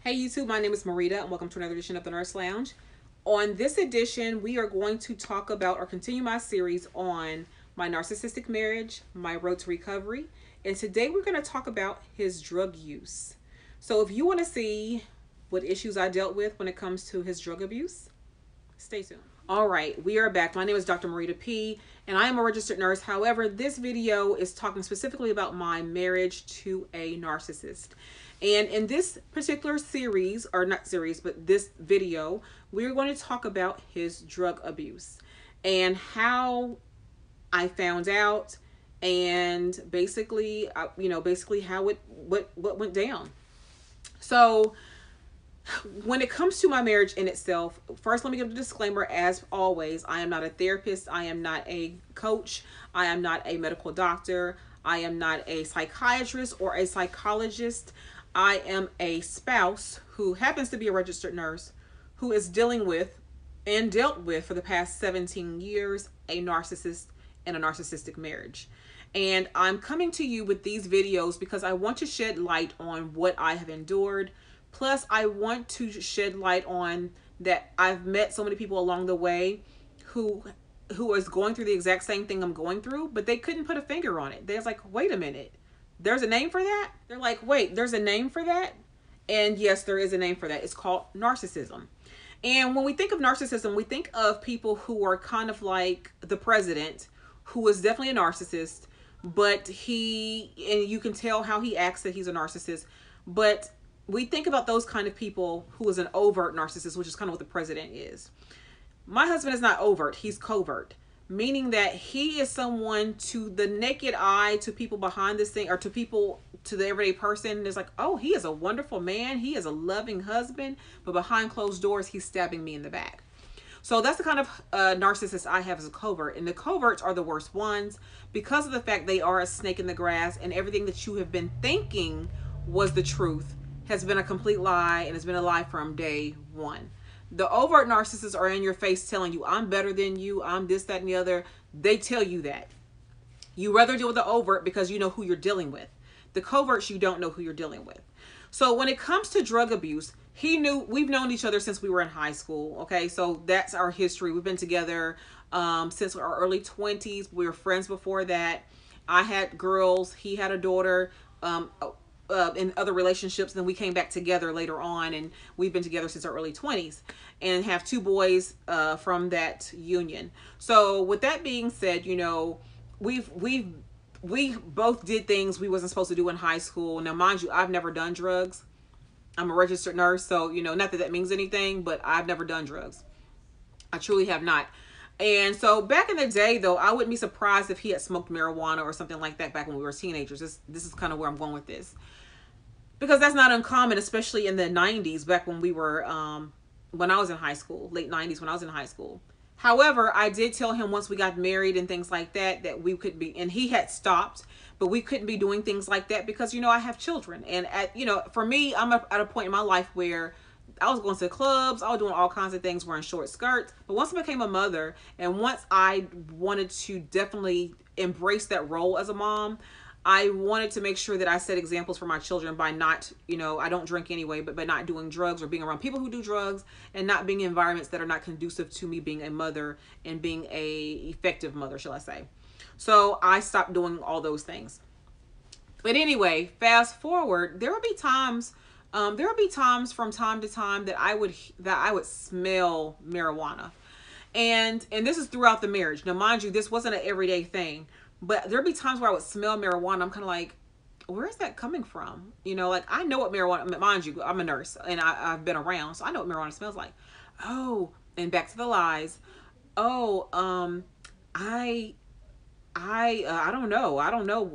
Hey YouTube, my name is Marida and welcome to another edition of the Nurse Lounge. On this edition, we are going to talk about or continue my series on my narcissistic marriage, my road to recovery, and today we're going to talk about his drug use. So if you want to see what issues I dealt with when it comes to his drug abuse, stay tuned. All right, we are back. My name is Dr. Marida P, and I am a registered nurse. However, this video is talking specifically about my marriage to a narcissist. And in this particular series, or not series, but this video, we're going to talk about his drug abuse and how I found out, and basically, how what went down. So when it comes to my marriage in itself, first let me give a disclaimer. As always, I am not a therapist. I am not a coach. I am not a medical doctor. I am not a psychiatrist or a psychologist. I am a spouse who happens to be a registered nurse who is dealing with and dealt with for the past 17 years a narcissist and a narcissistic marriage. And I'm coming to you with these videos because I want to shed light on what I have endured. Plus, I want to shed light on that I've met so many people along the way who is going through the exact same thing I'm going through, but they couldn't put a finger on it. They was like, wait a minute. There's a name for that? They're like, wait, there's a name for that? And yes, there is a name for that. It's called narcissism. And when we think of narcissism, we think of people who are kind of like the president, who is definitely a narcissist, but and you can tell how he acts that he's a narcissist. But we think about those kind of people who is an overt narcissist, which is kind of what the president is. My husband is not overt, he's covert. Meaning that he is someone, to the naked eye, to people behind this thing, or to people, to the everyday person, is like, oh, he is a wonderful man. He is a loving husband. But behind closed doors, he's stabbing me in the back. So that's the kind of narcissist I have as a covert. And the coverts are the worst ones because of the fact they are a snake in the grass, and everything that you have been thinking was the truth has been a complete lie, and it's been a lie from day one. The overt narcissists are in your face telling you, I'm better than you, I'm this, that, and the other. They tell you that. You rather deal with the overt because you know who you're dealing with. The coverts, you don't know who you're dealing with. So when it comes to drug abuse, we've known each other since we were in high school. Okay, so that's our history. We've been together since our early 20s. We were friends before that. I had girls, he had a daughter. In other relationships, then we came back together later on, and we've been together since our early 20s and have two boys from that union. So with that being said, you know, we both did things we wasn't supposed to do in high school. Now, mind you, I've never done drugs. I'm a registered nurse, so, you know, not that that means anything, but I've never done drugs. I truly have not. And so back in the day, though, I wouldn't be surprised if he had smoked marijuana or something like that back when we were teenagers. This is kind of where I'm going with this. Because that's not uncommon, especially in the 90s, back when we were, when I was in high school, late 90s when I was in high school. However, I did tell him once we got married and things like that, that we could be, and he had stopped, but we couldn't be doing things like that because, you know, I have children. And, for me, I'm at a point in my life where I was going to clubs, I was doing all kinds of things, wearing short skirts. But once I became a mother, and once I wanted to definitely embrace that role as a mom, I wanted to make sure that I set examples for my children by not, you know, I don't drink anyway, but by not doing drugs or being around people who do drugs, and not being in environments that are not conducive to me being a mother and being a effective mother, shall I say. So I stopped doing all those things. But anyway, fast forward, there will be times from time to time that I would smell marijuana. And this is throughout the marriage. Now, mind you, this wasn't an everyday thing. But there'd be times where I would smell marijuana. I'm kind of like, where is that coming from? You know, like, I know what marijuana, mind you, I'm a nurse and I've been around, so I know what marijuana smells like. Oh, and back to the lies. Oh, I don't know.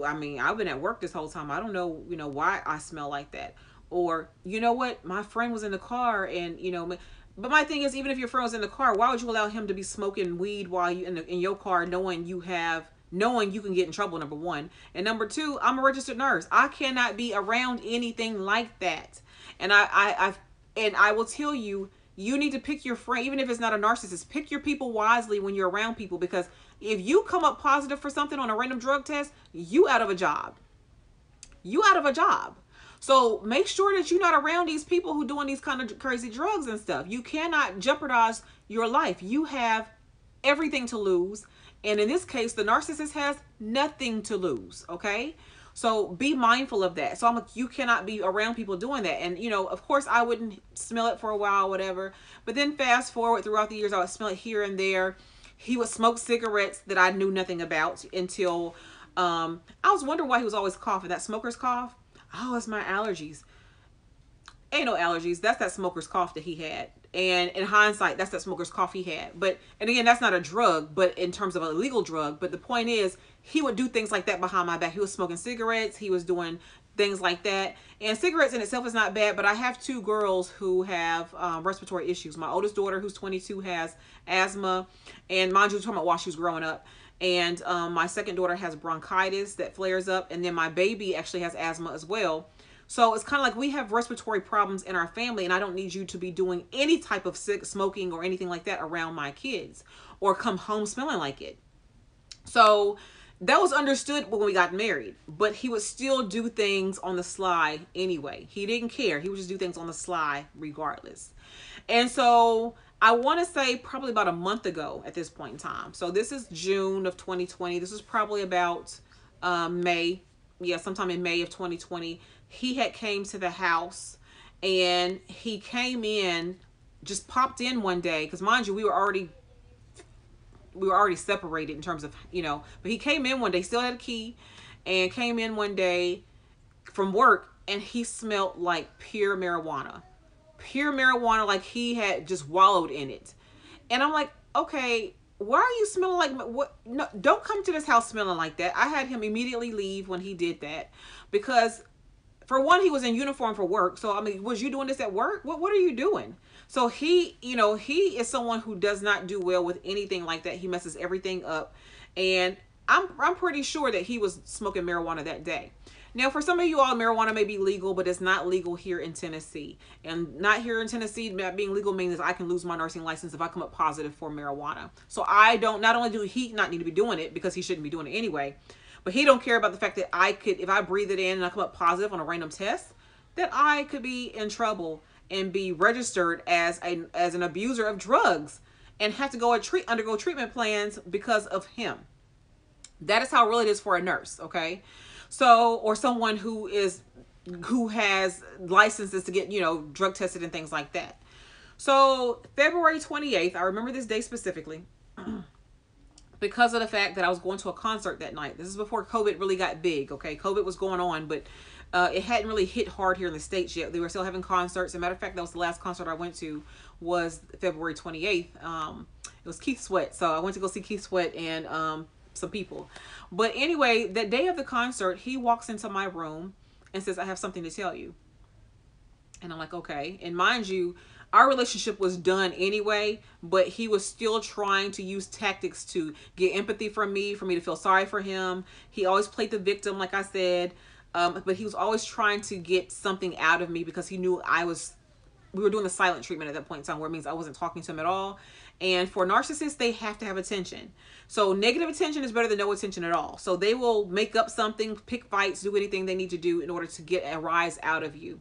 I mean, I've been at work this whole time. I don't know, you know, why I smell like that. Or, you know what? My friend was in the car and, you know, but my thing is, even if your friend was in the car, why would you allow him to be smoking weed while you in your car, knowing you can get in trouble, number one. And number two, I'm a registered nurse. I cannot be around anything like that. And I will tell you, you need to pick your friend, even if it's not a narcissist. Pick your people wisely when you're around people, because if you come up positive for something on a random drug test, you out of a job. You out of a job. So make sure that you're not around these people who doing these kind of crazy drugs and stuff. You cannot jeopardize your life. You have everything to lose. And in this case, the narcissist has nothing to lose. Okay. So be mindful of that. So I'm like, you cannot be around people doing that. And, you know, of course I wouldn't smell it for a while, whatever. But then fast forward throughout the years, I would smell it here and there. He would smoke cigarettes that I knew nothing about until I was wondering why he was always coughing. That smoker's cough. Oh, it's my allergies. Ain't no allergies. That's that smoker's cough that he had. And in hindsight, that's that smoker's cough he had. But, and again, that's not a drug, but in terms of a legal drug. But the point is, he would do things like that behind my back. He was smoking cigarettes. He was doing things like that. And cigarettes in itself is not bad, but I have two girls who have respiratory issues. My oldest daughter, who's 22, has asthma. And mind you, we're talking about while she was growing up. And my second daughter has bronchitis that flares up. And then my baby actually has asthma as well. So it's kind of like we have respiratory problems in our family, and I don't need you to be doing any type of smoking or anything like that around my kids or come home smelling like it. So that was understood when we got married, but he would still do things on the sly anyway. He didn't care. He would just do things on the sly regardless. And so I want to say probably about a month ago at this point in time. So this is June of 2020. This is probably about May. Yeah, sometime in May of 2020. He had came to the house, and he came in, just popped in one day. Because mind you, we were already separated in terms of, you know, but he came in one day, still had a key, and came in one day from work, and he smelled like pure marijuana, like he had just wallowed in it. And I'm like, okay, why are you smelling like what? No, don't come to this house smelling like that. I had him immediately leave when he did that, because for one, he was in uniform for work. So, I mean, was you doing this at work? What are you doing? So he, you know, he is someone who does not do well with anything like that. He messes everything up. And I'm pretty sure that he was smoking marijuana that day. Now, for some of you all, marijuana may be legal, but it's not legal here in Tennessee. And not here in Tennessee, not being legal means I can lose my nursing license if I come up positive for marijuana. So I don't, not only do he not need to be doing it, because he shouldn't be doing it anyway, but he don't care about the fact that I could, if I breathe it in and I come up positive on a random test, that I could be in trouble and be registered as an abuser of drugs and have to go undergo treatment plans because of him. That is how real it is for a nurse, okay? So, or someone who has licenses to get, you know, drug tested and things like that. So February 28th, I remember this day specifically, because of the fact that I was going to a concert that night. This is before COVID really got big, okay? COVID was going on, but it hadn't really hit hard here in the States yet. They were still having concerts. As a matter of fact, that was the last concert I went to, was February 28th. It was Keith Sweat. So I went to go see Keith Sweat and some people. But anyway, that day of the concert, he walks into my room and says, "I have something to tell you." And I'm like, okay. And mind you, our relationship was done anyway, but he was still trying to use tactics to get empathy from me, for me to feel sorry for him. He always played the victim, like I said, but he was always trying to get something out of me because he knew we were doing the silent treatment at that point in time, where it means I wasn't talking to him at all. And for narcissists, they have to have attention. So negative attention is better than no attention at all. So they will make up something, pick fights, do anything they need to do in order to get a rise out of you.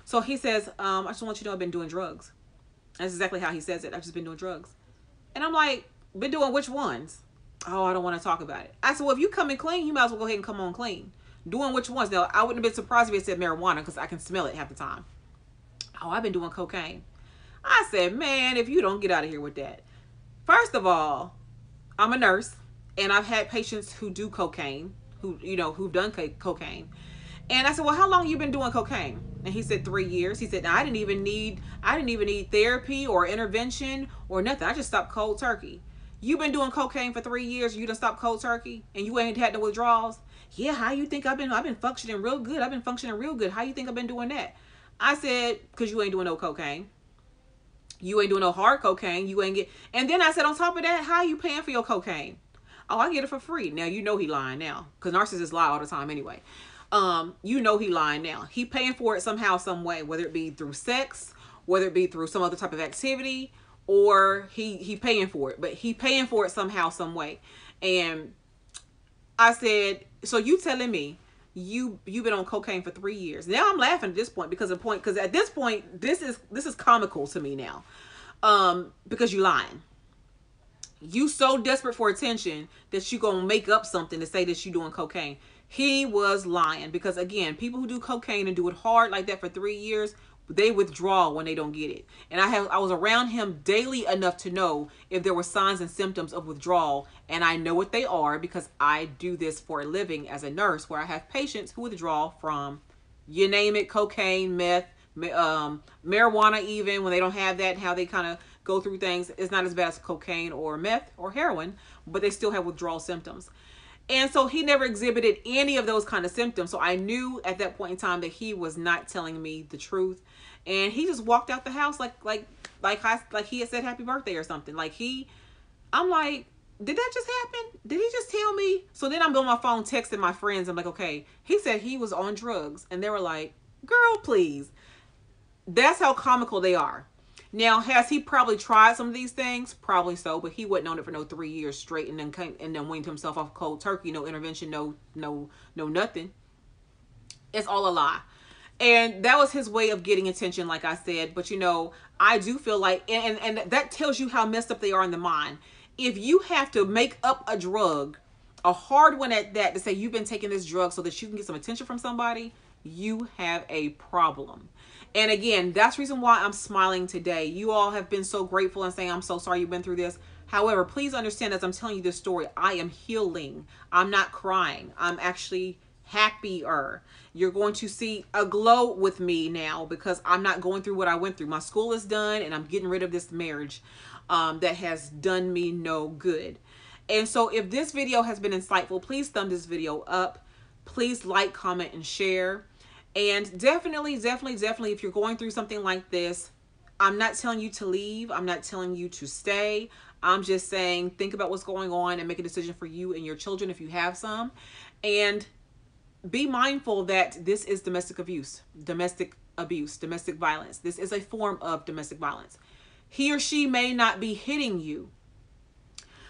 So he says, I just want you to know I've been doing drugs. That's exactly how he says it. I've just been doing drugs. And I'm like, been doing which ones? Oh, I don't want to talk about it. I said, well, if you come in clean, you might as well go ahead and come on clean. Doing which ones? Now, I wouldn't have been surprised if he said marijuana, because I can smell it half the time. Oh, I've been doing cocaine. I said, man, if you don't get out of here with that. First of all, I'm a nurse, and I've had patients who do cocaine, who've done cocaine. And I said, well, how long have you been doing cocaine? And he said 3 years. He said, I didn't even need therapy or intervention or nothing. I just stopped cold turkey. You've been doing cocaine for 3 years. You done stopped cold turkey and you ain't had no withdrawals. Yeah. How you think I've been functioning real good? I've been functioning real good. How you think I've been doing that? I said, cause you ain't doing no cocaine. You ain't doing no hard cocaine. You ain't get, and then I said, on top of that, how are you paying for your cocaine? Oh, I get it for free. Now, you know, he lying now, cause narcissists lie all the time anyway. You know, he lying now. He paying for it somehow, some way, whether it be through sex, whether it be through some other type of activity, or he paying for it, but he paying for it somehow, some way. And I said, so you telling me you've been on cocaine for 3 years. Now I'm laughing at this point because at this point this is comical to me now. Because you lying. You so desperate for attention that you gonna make up something to say that you doing cocaine. He was lying, because again, people who do cocaine and do it hard like that for 3 years, they withdraw when they don't get it. And I was around him daily enough to know if there were signs and symptoms of withdrawal, and I know what they are because I do this for a living as a nurse, where I have patients who withdraw from, you name it, cocaine, meth, marijuana, even when they don't have that, and how they kind of go through things. It's not as bad as cocaine or meth or heroin, but they still have withdrawal symptoms. And so he never exhibited any of those kind of symptoms. So I knew at that point in time that he was not telling me the truth. And he just walked out the house like he had said happy birthday or something. I'm like, did that just happen? Did he just tell me? So then I'm on my phone texting my friends. I'm like, okay, he said he was on drugs. And they were like, girl, please. That's how comical they are. Now, has he probably tried some of these things? Probably so, but he wasn't on it for no 3 years straight, and then weaned himself off cold turkey. No intervention, no nothing. It's all a lie. And that was his way of getting attention, like I said. But I do feel like, and that tells you how messed up they are in the mind. If you have to make up a drug, a hard one at that, to say you've been taking this drug so that you can get some attention from somebody, you have a problem. And again, that's the reason why I'm smiling today. You all have been so grateful and saying, I'm so sorry you've been through this. However, please understand, as I'm telling you this story, I am healing. I'm not crying. I'm actually happier. You're going to see a glow with me now, because I'm not going through what I went through. My school is done, and I'm getting rid of this marriage that has done me no good. And so if this video has been insightful, please thumb this video up. Please like, comment, and share. And definitely, if you're going through something like this, I'm not telling you to leave. I'm not telling you to stay. I'm just saying, think about what's going on and make a decision for you and your children if you have some. And be mindful that this is domestic abuse, domestic violence. This is a form of domestic violence. He or she may not be hitting you,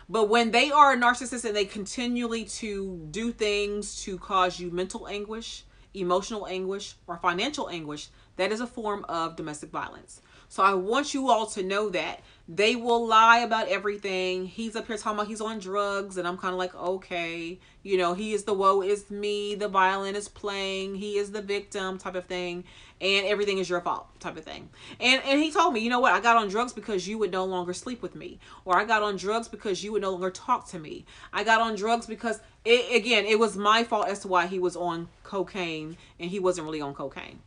but when they are a narcissist and they continually to do things to cause you mental anguish, emotional anguish, or financial anguish, that is a form of domestic violence. So I want you all to know that they will lie about everything. He's up here talking about he's on drugs, and I'm kind of like, okay, he is the woe is me, the violin is playing, he is the victim type of thing, and everything is your fault type of thing. And he told me, you know what, I got on drugs because you would no longer sleep with me, or I got on drugs because you would no longer talk to me. I got on drugs because it was my fault as to why he was on cocaine, and he wasn't really on cocaine.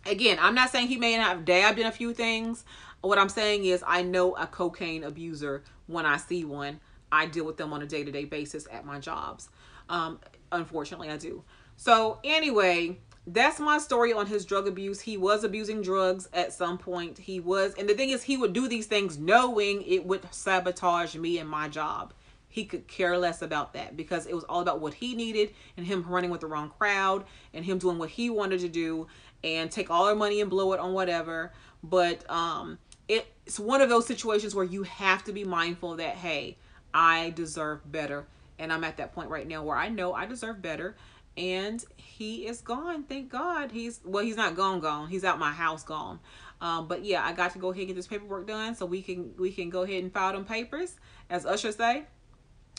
Again, I'm not saying he may not have dabbed in a few things. What I'm saying is, I know a cocaine abuser when I see one. I deal with them on a day-to-day basis at my jobs. Unfortunately, I do. So anyway, that's my story on his drug abuse. He was abusing drugs at some point. And the thing is, he would do these things knowing it would sabotage me and my job. He could care less about that, because it was all about what he needed, and him running with the wrong crowd, and him doing what he wanted to do, and take all our money and blow it on whatever. But it's one of those situations where you have to be mindful that, hey, I deserve better. And I'm at that point right now where I know I deserve better. And he is gone. Thank God. He's not gone. He's out my house gone. But yeah, I got to go ahead and get this paperwork done so we can go ahead and file them papers, as Usher say,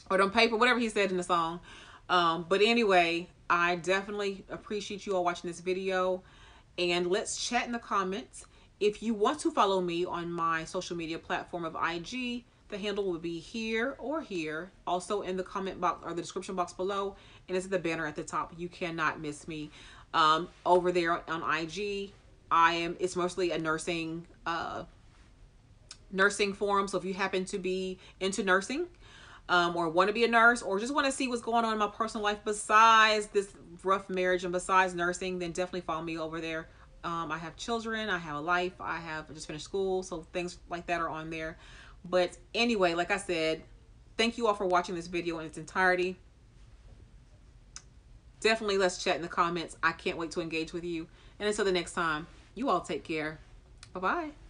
or them paper, whatever he said in the song. But anyway, I definitely appreciate you all watching this video, and let's chat in the comments. If you want to follow me on my social media platform of IG, the handle will be here or here, also in the comment box or the description box below, and it's the banner at the top. You cannot miss me over there on IG. It's mostly a nursing forum. So if you happen to be into nursing, or want to be a nurse, or just want to see what's going on in my personal life besides this rough marriage and besides nursing, then definitely follow me over there. I have children, I have a life, I just finished school, so things like that are on there. But anyway, like I said, thank you all for watching this video in its entirety. Definitely let's chat in the comments. I can't wait to engage with you. And until the next time, you all take care. Bye-bye.